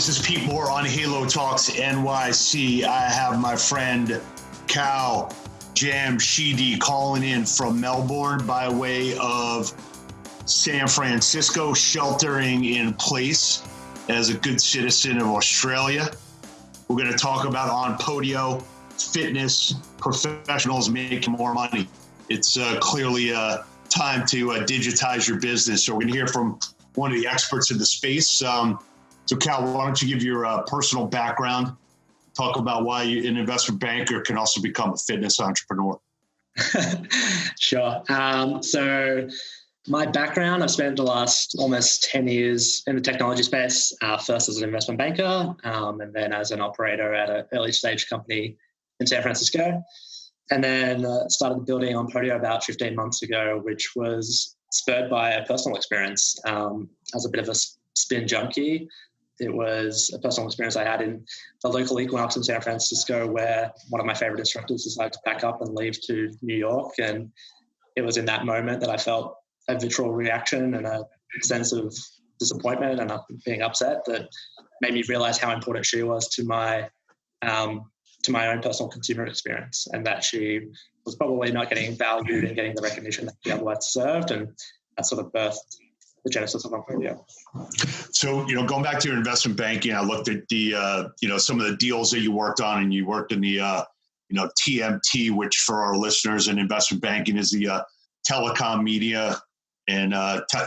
This is Pete Moore on Halo Talks NYC. I have my friend Kal Jamshidi calling in from Melbourne by way of San Francisco, sheltering in place as a good citizen of Australia. We're going to talk about onPodio, fitness, professionals making more money. It's clearly time to digitize your business. So we're going to hear from one of the experts in the space. So Kal, why don't you give your personal background, talk about why an investment banker can also become a fitness entrepreneur. Sure. So my background, I've spent the last almost 10 years in the technology space, first as an investment banker, and then as an operator at an early stage company in San Francisco. And then started building onPodio about 15 months ago, which was spurred by a personal experience. As a bit of a spin junkie, it was a personal experience I had in the local Equinox in San Francisco, where one of my favorite instructors decided to pack up and leave to New York. And it was in that moment that I felt a visceral reaction and a sense of disappointment and being upset that made me realize how important she was to my own personal consumer experience, and that she was probably not getting valued and getting the recognition that she otherwise deserved. And that sort of birthed the genesis of onPodio. So, going back to your investment banking, I looked at the, some of the deals that you worked on, and you worked in the, TMT, which for our listeners in investment banking is the telecom media and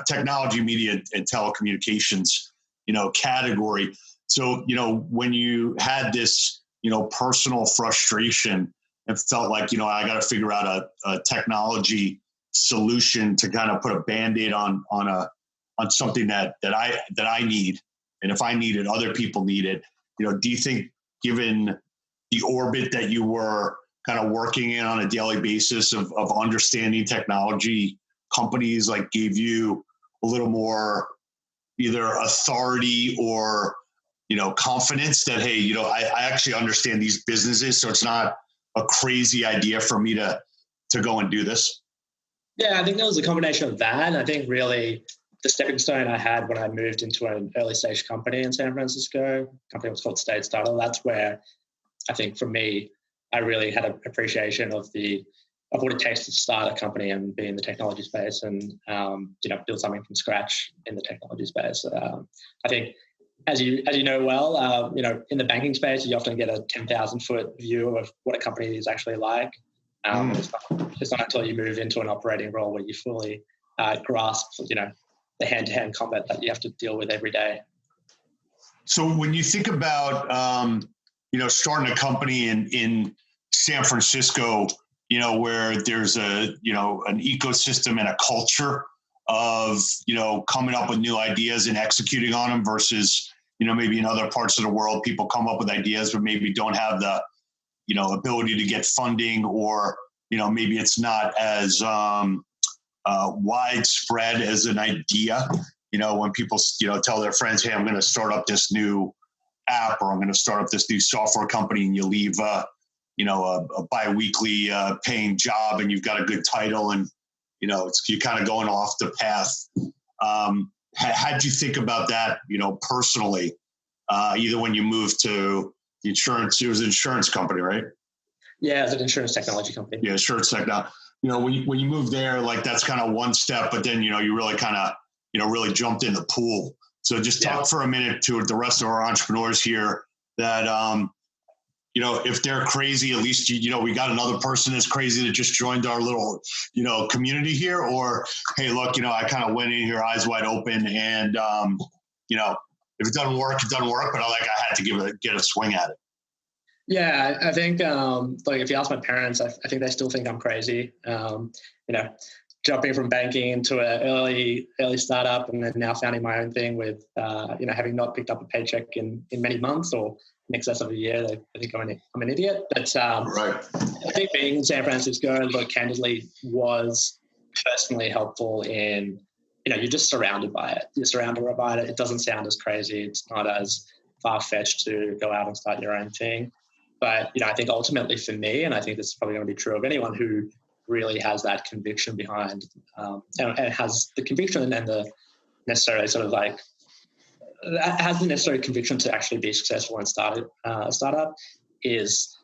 technology media and telecommunications, category. So, when you had this, personal frustration and felt like, I got to figure out a technology solution to kind of put a Band-Aid on something that I need. And if I need it, other people need it. Do you think, given the orbit that you were kind of working in on a daily basis of understanding technology companies, like gave you a little more either authority or, confidence that, hey, I actually understand these businesses, so it's not a crazy idea for me to go and do this? Yeah, I think there was a combination of that. And I think really the stepping stone I had when I moved into an early stage company in San Francisco, a company was called State Startup. That's where I think for me, I really had an appreciation of what it takes to start a company and be in the technology space and, build something from scratch in the technology space. I think as you know well, in the banking space, you often get a 10,000 foot view of what a company is actually like. It's not until you move into an operating role where you fully grasp, the hand-to-hand combat that you have to deal with every day. So when you think about, starting a company in San Francisco, where there's an ecosystem and a culture of, coming up with new ideas and executing on them versus, maybe in other parts of the world, people come up with ideas, but maybe don't have the, ability to get funding, or, maybe it's not as widespread as an idea. When people, tell their friends, hey, I'm going to start up this new app, or I'm going to start up this new software company, and you leave, a bi-weekly paying job, and you've got a good title, and, you're kind of going off the path. How'd you think about that, personally, either when you moved to the insurance, it was an insurance company, right? Yeah, it's an insurance technology company. Yeah, insurance technology. When you moved there, like that's kind of one step, but then, you really kind of, really jumped in the pool. So just talk for a minute to the rest of our entrepreneurs here that, if they're crazy, at least, we got another person that's crazy that just joined our little, community here, or, hey, look, I kind of went in here eyes wide open, and, if it doesn't work, it doesn't work, but I had to get a swing at it. Yeah, I think, if you ask my parents, I think they still think I'm crazy. Jumping from banking into an early startup, and then now founding my own thing with, having not picked up a paycheck in many months or in excess of a year. I think I'm an idiot. But right. I think being in San Francisco, look, candidly, was personally helpful in, you're just surrounded by it. You're surrounded by it. It doesn't sound as crazy. It's not as far-fetched to go out and start your own thing. But, I think ultimately for me, and I think this is probably going to be true of anyone who really has that conviction behind and has the conviction and the necessarily sort of that hasn't necessarily conviction to actually be successful and start a startup is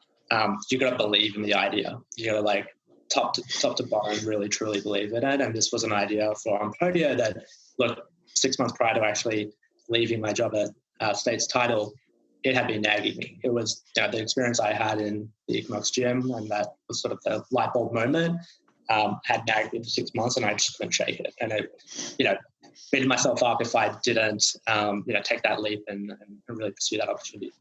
you got to believe in the idea. You got to like top to bottom really truly believe in it. And this was an idea for onPodio that, look, 6 months prior to actually leaving my job at States Title, it had been nagging me. It was the experience I had in the Equinox gym, and that was sort of the light bulb moment, had nagged me for 6 months, and I just couldn't shake it. And it, beating myself up if I didn't, take that leap and really pursue that opportunity.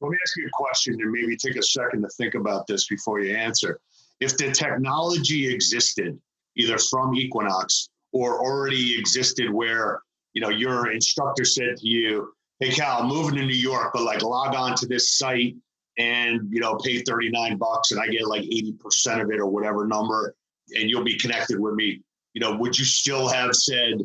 Let me ask you a question, and maybe take a second to think about this before you answer. If the technology existed, either from Equinox or already existed where, your instructor said to you, hey, Kal, I'm moving to New York, but like log on to this site and, pay $39 and I get like 80% of it or whatever number, and you'll be connected with me. Would you still have said,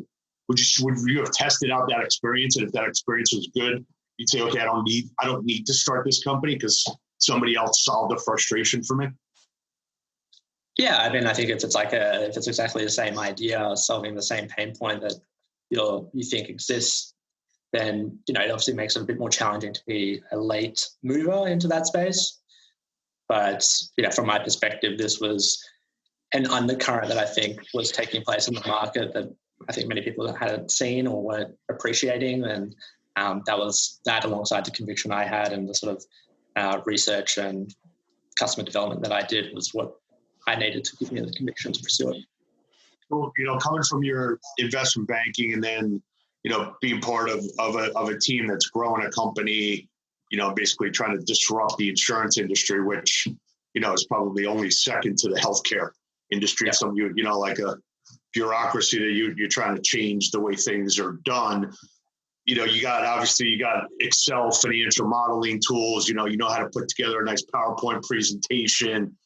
would you have tested out that experience? And if that experience was good, you'd say, okay, I don't need to start this company because somebody else solved the frustration for me. Yeah, I mean, I think if it's exactly the same idea, solving the same pain point that you think exists, then it obviously makes it a bit more challenging to be a late mover into that space. But from my perspective, this was an undercurrent that I think was taking place in the market that I think many people hadn't seen or weren't appreciating, and that was that alongside the conviction I had and the sort of research and customer development that I did was what I needed to give me the conviction to pursue it. Well, coming from your investment banking and then, being part of a team that's growing a company, basically trying to disrupt the insurance industry, which, is probably only second to the healthcare industry. Yeah. Some, like a bureaucracy that you're trying to change the way things are done. You got Excel financial modeling tools, you know how to put together a nice PowerPoint presentation.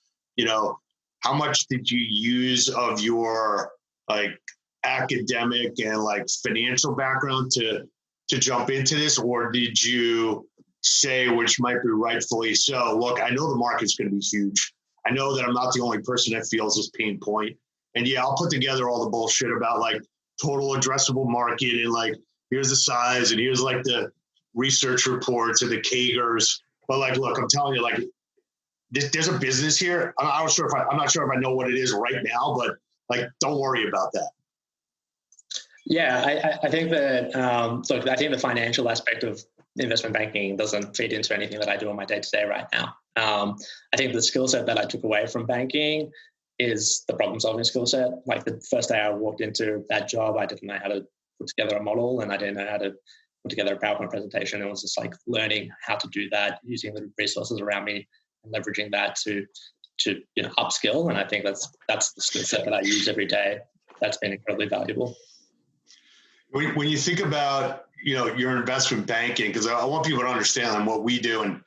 How much did you use of your like academic and like financial background to jump into this? Or did you say, which might be rightfully so, look, I know the market's going to be huge. I know that I'm not the only person that feels this pain point. And yeah, I'll put together all the bullshit about like total addressable market and like, here's the size and here's like the research reports and the CAGRs. But like, look, I'm telling you, like, there's a business here. I'm not sure if I know what it is right now, but like, don't worry about that. Yeah, I think that, I think the financial aspect of investment banking doesn't feed into anything that I do on my day-to-day right now. I think the skill set that I took away from banking is the problem-solving skill set. Like the first day I walked into that job, I didn't know how to put together a model and I didn't know how to put together a PowerPoint presentation. It was just like learning how to do that, using the resources around me and leveraging that to upskill. And I think that's the skill set that I use every day. That's been incredibly valuable. When you think about, your investment banking, because I want people to understand what we do. And,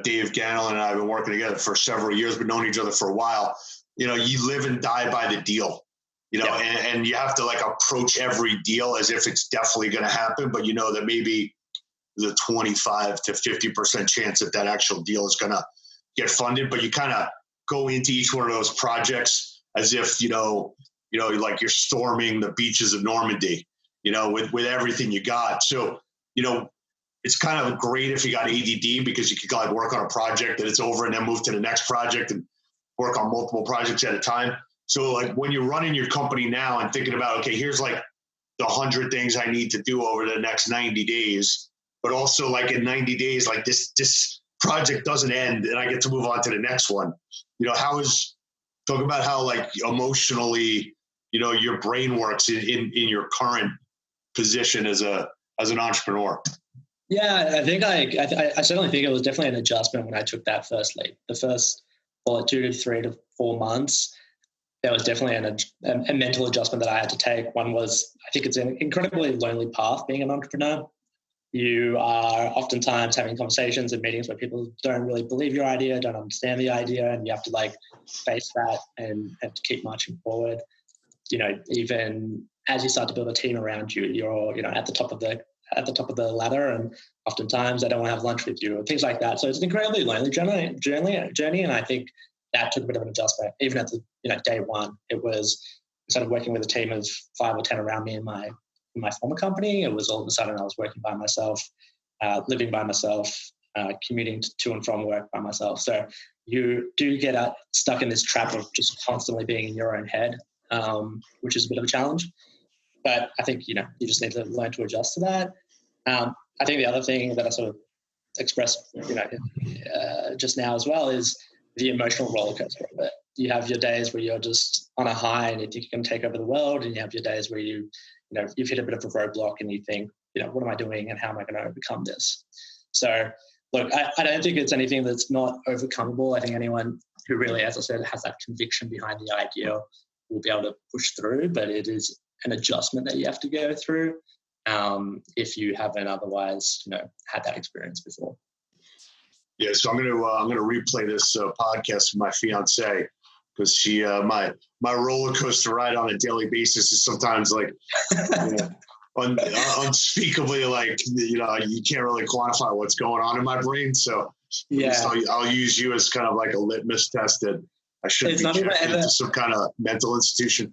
Dave Gannon and I have been working together for several years, but known each other for a while. You live and die by the deal, and you have to like approach every deal as if it's definitely going to happen. But that maybe there's a 25 to 50% chance that actual deal is going to get funded. But you kind of go into each one of those projects as if, like you're storming the beaches of Normandy, with everything you got. So, it's kind of great if you got ADD because you could like work on a project that it's over and then move to the next project and work on multiple projects at a time. So like when you're running your company now and thinking about, okay, here's like the 100 things I need to do over the next 90 days, but also like in 90 days, like this project doesn't end and I get to move on to the next one. Talk about how like emotionally, your brain works in your current position as an entrepreneur. Yeah, I think I certainly think it was definitely an adjustment when I took that first leap. The first 2 to 3 to 4 months, there was definitely a mental adjustment that I had to take. One was, I think it's an incredibly lonely path being an entrepreneur. You are oftentimes having conversations and meetings where people don't really believe your idea, don't understand the idea, and you have to like face that and to keep marching forward. Even as you start to build a team around you, you're at the top of the ladder, and oftentimes they don't want to have lunch with you or things like that. So it's an incredibly lonely journey, and I think that took a bit of an adjustment. Even at the day one, it was instead of working with a team of 5 or 10 around me in my in my former company. It was all of a sudden I was working by myself, living by myself, commuting to and from work by myself. So you do get stuck in this trap of just constantly being in your own head, which is a bit of a challenge. But I think, you just need to learn to adjust to that. I think the other thing that I sort of expressed, just now as well is the emotional roller coaster of it. You have your days where you're just on a high and you think you can take over the world, and you have your days where you've hit a bit of a roadblock and you think, what am I doing and how am I going to overcome this? So, look, I don't think it's anything that's not overcomable. I think anyone who really, as I said, has that conviction behind the idea will be able to push through, but it is an adjustment that you have to go through if you haven't otherwise, had that experience before. Yeah, so I'm gonna replay this podcast with my fiance, because she my roller coaster ride on a daily basis is sometimes like unspeakably, like you can't really quantify what's going on in my brain. So yeah, I'll use you as kind of like a litmus test that I shouldn't be checked into some kind of mental institution.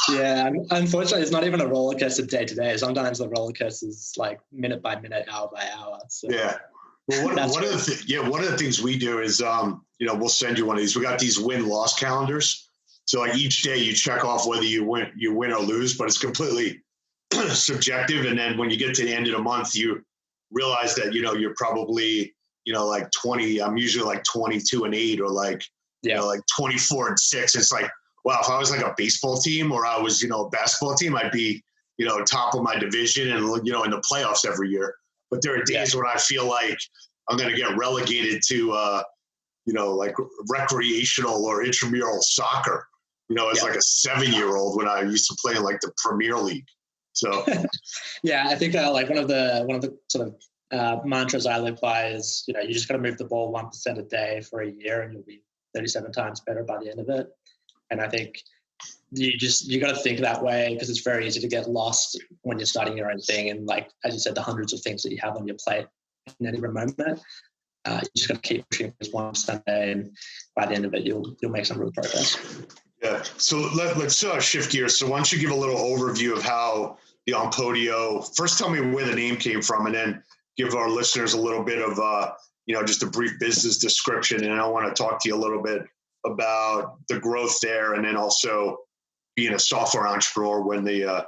Yeah, unfortunately, it's not even a roller coaster day to day. Sometimes the roller coaster is like minute by minute, hour by hour. So. Yeah. Well, one of the things we do is, we'll send you one of these. We got these win-loss calendars. So like each day you check off whether you win or lose, but it's completely subjective. And then when you get to the end of the month, you realize that, you're probably, like 20, I'm usually like 22-8 or like, like 24-6. It's like, wow, if I was like a baseball team or I was, a basketball team, I'd be, top of my division and, in the playoffs every year. But there are days when I feel like I'm going to get relegated to, like recreational or intramural soccer, as like a 7-year-old when I used to play in like the Premier League. So, yeah, I think like one of the sort of mantras I live by is, you just got to move the ball 1% a day for a year and you'll be 37 times better by the end of it. And I think you got to think that way, because it's very easy to get lost when you're starting your own thing. And like, as you said, the hundreds of things that you have on your plate in any moment, you just got to keep pushing this 1% a day, and by the end of it, you'll make some real progress. Yeah. So let's shift gears. So why don't you give a little overview of how the onPodio, first tell me where the name came from, and then give our listeners a little bit of, just a brief business description. And I want to talk to you a little bit about the growth there, and then also being a software entrepreneur when the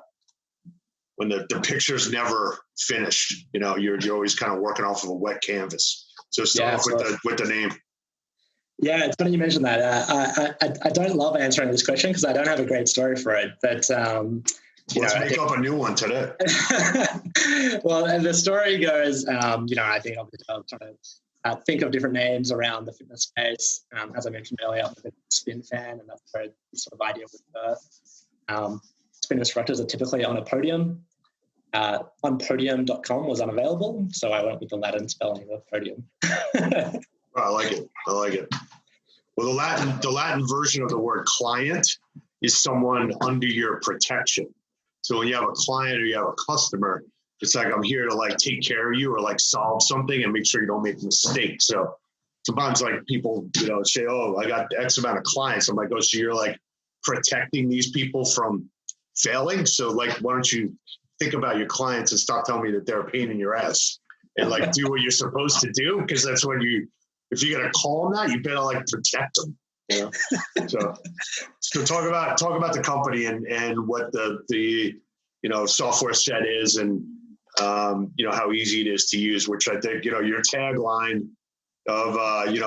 picture's never finished. You're always kind of working off of a wet canvas. So start off with the name. Yeah, it's funny you mentioned that. I don't love answering this question because I don't have a great story for it. But let's make up a new one today. Well, and the story goes, I think I'm trying to think of different names around the fitness space. As I mentioned earlier, I'm a spin fan, and that's where this sort of idea was birthed. Spin instructors are typically on a podium. onPodium.com was unavailable, so I went with the Latin spelling of podium. I like it. Well, the Latin version of the word client is someone under your protection. So when you have a client or you have a customer, it's like, I'm here to like take care of you or like solve something and make sure you don't make mistakes. So sometimes like people, say, oh, I got X amount of clients. I'm like, oh, so you're like protecting these people from failing. So like, why don't you think about your clients and stop telling me that they're a pain in your ass and like do what you're supposed to do? Because that's when if you're going to call them that, you better like protect them. So talk about the company and what the software set is, and how easy it is to use, which I think, your tagline of,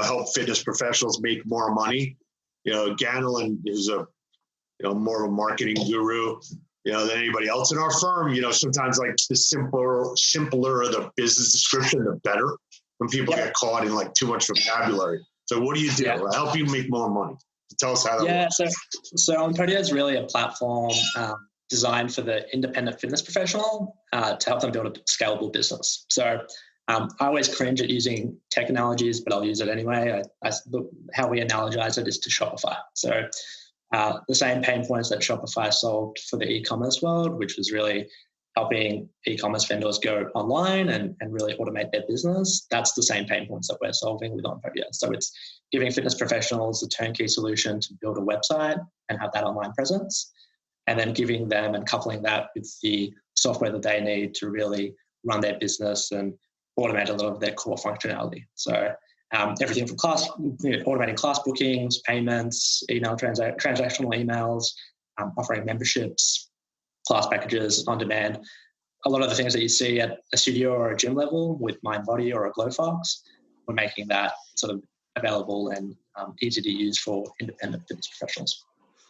help fitness professionals make more money. Ganelin is more of a marketing guru, than anybody else in our firm. Sometimes like the simpler the business description, the better, when people get caught in like too much vocabulary. So what do you do? Yeah. I help you make more money. Tell us how that works. So onPodio is really a platform designed for the independent fitness professional to help them build a scalable business. So I always cringe at using technologies, but I'll use it anyway. How we analogize it is to Shopify. So the same pain points that Shopify solved for the e-commerce world, which was really helping e-commerce vendors go online and really automate their business. That's the same pain points that we're solving with onPodio. So it's giving fitness professionals a turnkey solution to build a website and have that online presence, and then giving them and coupling that with the software that they need to really run their business and automate a lot of their core functionality. So everything from automating class bookings, payments, transactional emails, offering memberships, class packages on demand. A lot of the things that you see at a studio or a gym level with onPodio or a GlowFox, we're making that sort of available and easy to use for independent fitness professionals.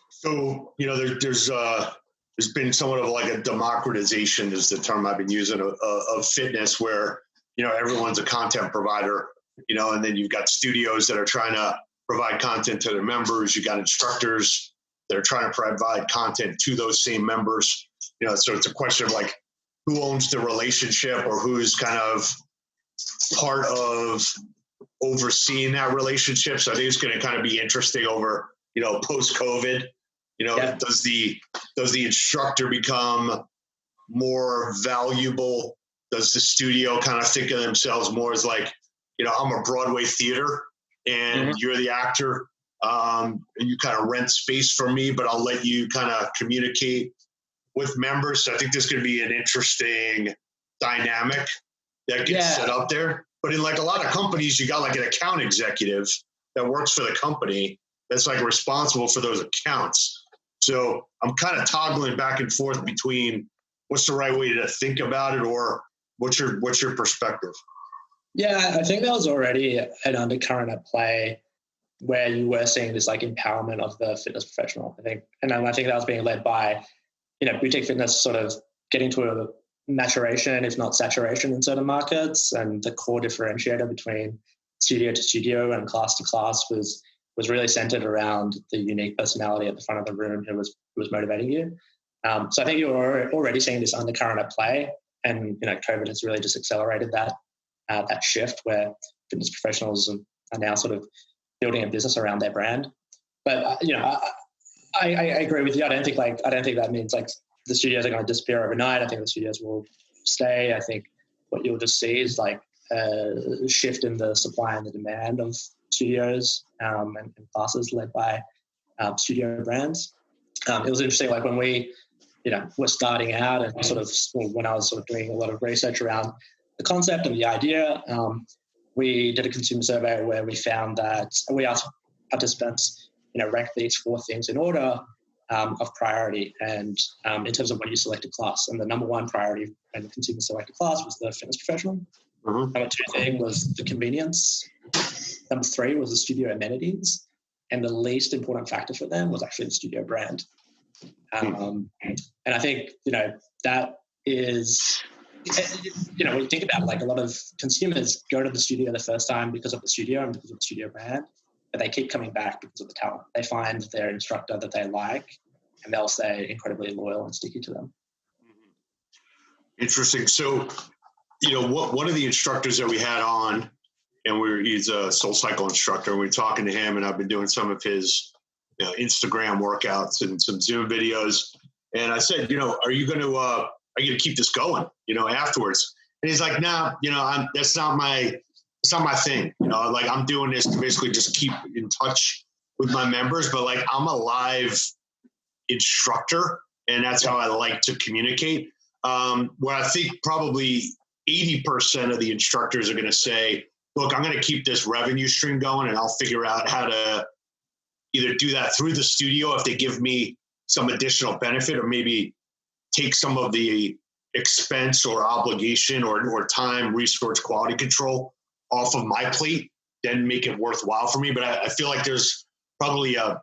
So, there's been somewhat of like a democratization is the term I've been using of fitness where, everyone's a content provider, and then you've got studios that are trying to provide content to their members. You got instructors that are trying to provide content to those same members, so it's a question of like who owns the relationship or who's kind of part of overseeing that relationship. So I think it's going to kind of be interesting over, post-COVID, does the instructor become more valuable? Does the studio kind of think of themselves more as like, I'm a Broadway theater and you're the actor, and you kind of rent space from me, but I'll let you kind of communicate with members. So I think there's going to be an interesting dynamic that gets set up there. But in like a lot of companies, you got like an account executive that works for the company that's like responsible for those accounts. So I'm kind of toggling back and forth between what's the right way to think about it, or what's your perspective? Yeah, I think there was already an undercurrent at play where you were seeing this like empowerment of the fitness professional. I think that was being led by, boutique fitness sort of getting to a maturation, if not saturation, in certain markets, and the core differentiator between studio to studio and class to class was really centered around the unique personality at the front of the room who was motivating you. So I think you're already seeing this undercurrent at play, and COVID has really just accelerated that shift where fitness professionals are now sort of building a business around their brand. But I agree with you. I don't think that means like the studios are going to disappear overnight. I think the studios will stay. I think what you'll just see is like a shift in the supply and the demand of studios and classes led by studio brands. It was interesting, like when we, were starting out and when I was sort of doing a lot of research around the concept and the idea, we did a consumer survey where we found that we asked participants, rank these 4 things in order of priority and in terms of when you select a class. And the number 1 priority when the consumer selected class was the fitness professional. Number 2 thing was the convenience. Number 3 was the studio amenities. And the least important factor for them was actually the studio brand. And I think, that is, when you think about it, like a lot of consumers go to the studio the first time because of the studio and because of the studio brand, but they keep coming back because of the talent. They find their instructor that they like, and they'll stay incredibly loyal and sticky to them. Interesting. So, one of the instructors that we had on, and he's a SoulCycle instructor, and we're talking to him, and I've been doing some of his Instagram workouts and some Zoom videos. And I said, are you going to keep this going, afterwards? And he's like, no, that's not my thing. Like I'm doing this to basically just keep in touch with my members, but like I'm a live instructor and that's how I like to communicate. Where I think probably 80% of the instructors are going to say, look, I'm going to keep this revenue stream going and I'll figure out how to either do that through the studio if they give me some additional benefit, or maybe take some of the expense or obligation or time, resource, quality control off of my plate, then make it worthwhile for me. But I feel like there's probably a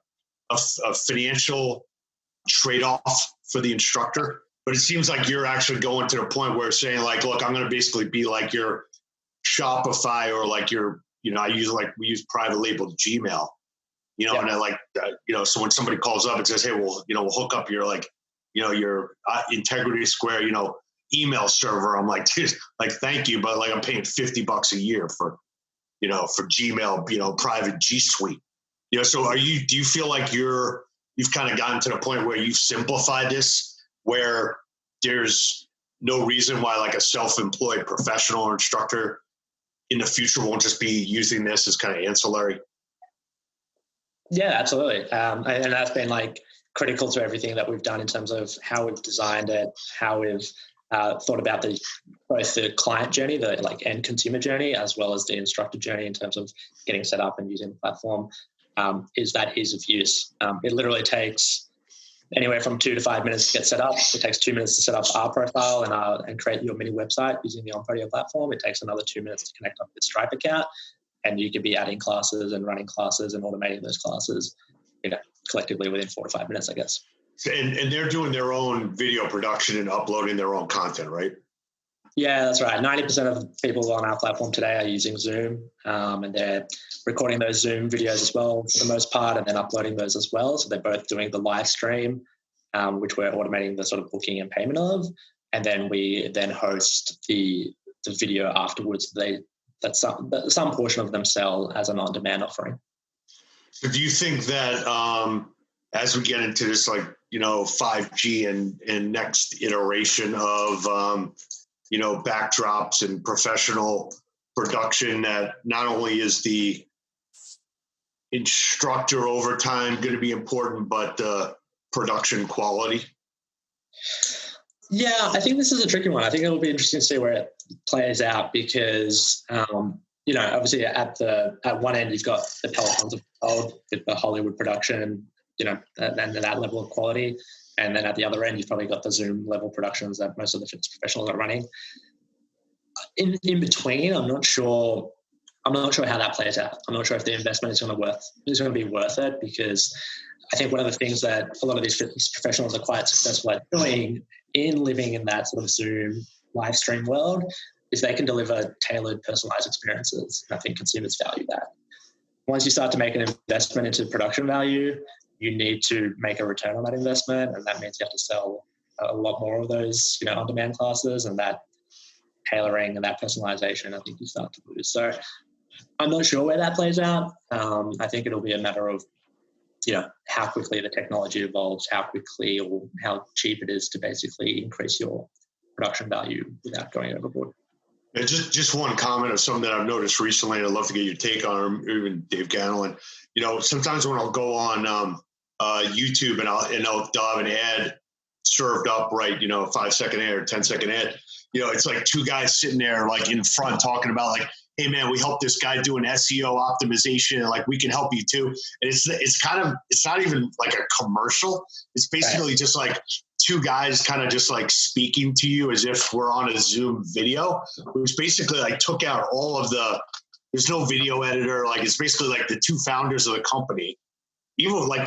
financial trade-off for the instructor. But it seems like you're actually going to the point where saying like, look, I'm going to basically be like your Shopify or like your, we use private labeled Gmail, and I like, so when somebody calls up and says, hey, we'll hook up your your Integrity Square, email server. I'm like, dude, like, thank you. But like, I'm paying $50 a year for Gmail, private G Suite, so do you feel like you've kind of gotten to the point where you've simplified this, where there's no reason why like a self-employed professional or instructor in the future won't just be using this as kind of ancillary? Yeah, absolutely. And that's been like critical to everything that we've done in terms of how we've designed it, how we've thought about both the client journey, the like end consumer journey, as well as the instructor journey in terms of getting set up and using the platform, is that ease of use. It literally takes anywhere from 2 to 5 minutes to get set up. It takes 2 minutes to set up our profile and create your mini website using the onPodio platform. It takes another 2 minutes to connect up with Stripe account, and you could be adding classes and running classes and automating those classes, collectively within 4 to 5 minutes, I guess. And they're doing their own video production and uploading their own content, right? Yeah, that's right. 90% of people on our platform today are using Zoom, and they're recording those Zoom videos as well for the most part, and then uploading those as well. So they're both doing the live stream, which we're automating the sort of booking and payment of, and then we then host the video afterwards. That some portion of them sell as an on-demand offering. So do you think that as we get into this, 5G and next iteration of backdrops and professional production, that not only is the instructor overtime going to be important, but the production quality? Yeah, I think this is a tricky one. I think it'll be interesting to see where it plays out because, obviously at one end you've got the Pelotons of the world with the Hollywood production, and that level of quality. And then at the other end, you've probably got the Zoom level productions that most of the fitness professionals are running. In between, I'm not sure how that plays out. I'm not sure if the investment is going to be worth it, because I think one of the things that a lot of these fitness professionals are quite successful at doing in living in that sort of Zoom live stream world is they can deliver tailored, personalized experiences. And I think consumers value that. Once you start to make an investment into production value, you need to make a return on that investment, and that means you have to sell a lot more of those, on-demand classes, and that tailoring and that personalization, I think you start to lose. So I'm not sure where that plays out. I think it'll be a matter of, how quickly the technology evolves, how quickly or how cheap it is to basically increase your production value without going overboard. And just one comment of something that I've noticed recently, and I'd love to get your take on, or even Dave Ganlon. Sometimes when I'll go on YouTube and they'll have an ad served up, right? 5-second ad or 10-second ad. It's like two guys sitting there like in front talking about like, hey man, we helped this guy do an SEO optimization, like we can help you too. And it's not even like a commercial. It's basically just like two guys kind of just like speaking to you as if we're on a Zoom video, which basically like took out all of there's no video editor. Like it's basically like the two founders of the company, even like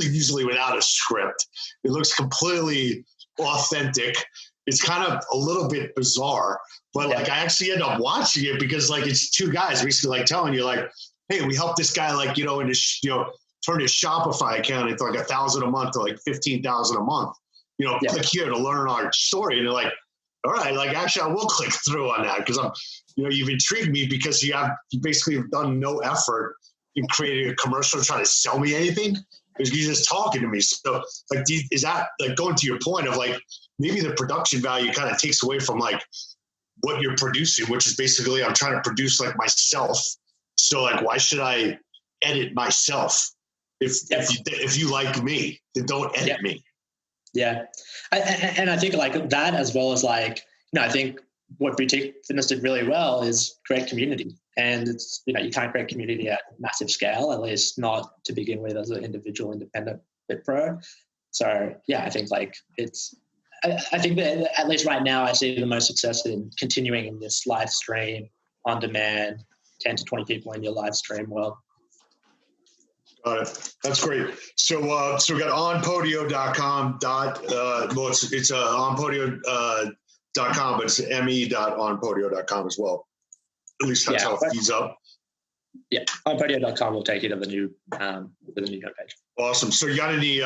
usually without a script. It looks completely authentic. It's kind of a little bit bizarre, but like I actually end up watching it because like it's two guys basically like telling you like, hey, we helped this guy like, turn his Shopify account into like $1,000 a month to like $15,000 a month. Click here to learn our story. And they're like, all right, like actually I will click through on that because you've intrigued me because you basically have done no effort in creating a commercial trying to sell me anything. Because you're just talking to me. So like, is that like going to your point of like, maybe the production value kind of takes away from like what you're producing, which is basically I'm trying to produce like myself. So like, why should I edit myself? If you like me, then don't edit me. Yeah. And I think like that, as well as like, I think what boutique fitness did really well is create community. And it's, you can't create community at massive scale, at least not to begin with as an individual independent fit pro. So yeah, I think like I think that at least right now I see the most success in continuing in this live stream on demand, 10 to 20 people in your live stream world. Got it. That's great. So we got onpodio.com. It's onpodio.com, but it's me.onpodio.com as well. At least that's how it feeds up. Yeah, onpodio.com will take you to the new homepage. Awesome. So you got any,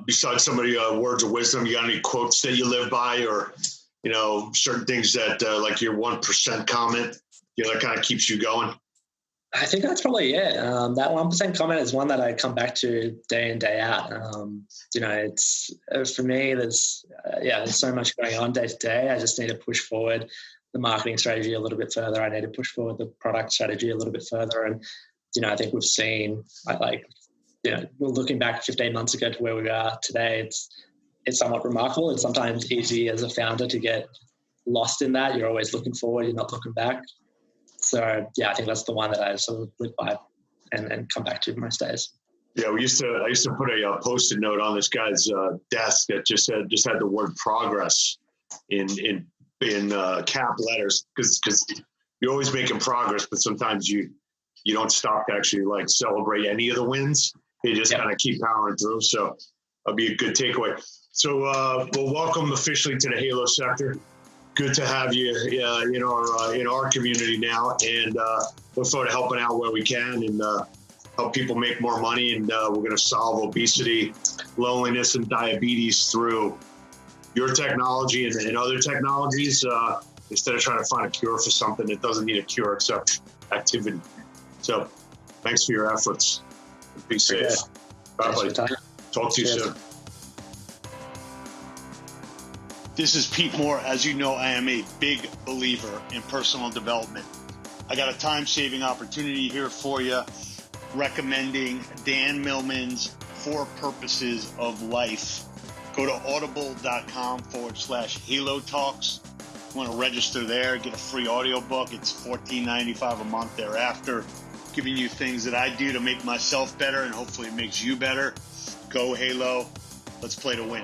besides some of the words of wisdom, you got any quotes that you live by, or, certain things that like your 1% comment, that kind of keeps you going? I think that's probably it. That 1% comment is one that I come back to day in, day out. It's for me, there's so much going on day to day. I just need to push forward the marketing strategy a little bit further. I need to push forward the product strategy a little bit further. And, I think we've seen we're looking back 15 months ago to where we are today. it's somewhat remarkable. It's sometimes easy as a founder to get lost in that. You're always looking forward, you're not looking back. So yeah, I think that's the one that I sort of live by and come back to most days. Yeah, I used to put a Post-it note on this guy's desk that just had the word progress in cap letters, because you're always making progress, but sometimes you don't stop to actually like celebrate any of the wins. You just kind of keep powering through. So that'll be a good takeaway. So we'll welcome officially to the Halo sector. Good to have you in our community now, and look forward to helping out where we can and help people make more money. And we're going to solve obesity, loneliness, and diabetes through your technology and other technologies, instead of trying to find a cure for something that doesn't need a cure except activity. So thanks for your efforts. Be safe. Okay. Bye, buddy. Talk to you soon. This is Pete Moore. As you know, I am a big believer in personal development. I got a time-saving opportunity here for you, recommending Dan Millman's 4 Purposes of Life. Go to audible.com/Halo Talks. You want to register there, get a free audiobook. It's $14.95 a month thereafter, giving you things that I do to make myself better, and hopefully it makes you better. Go Halo. Let's play to win.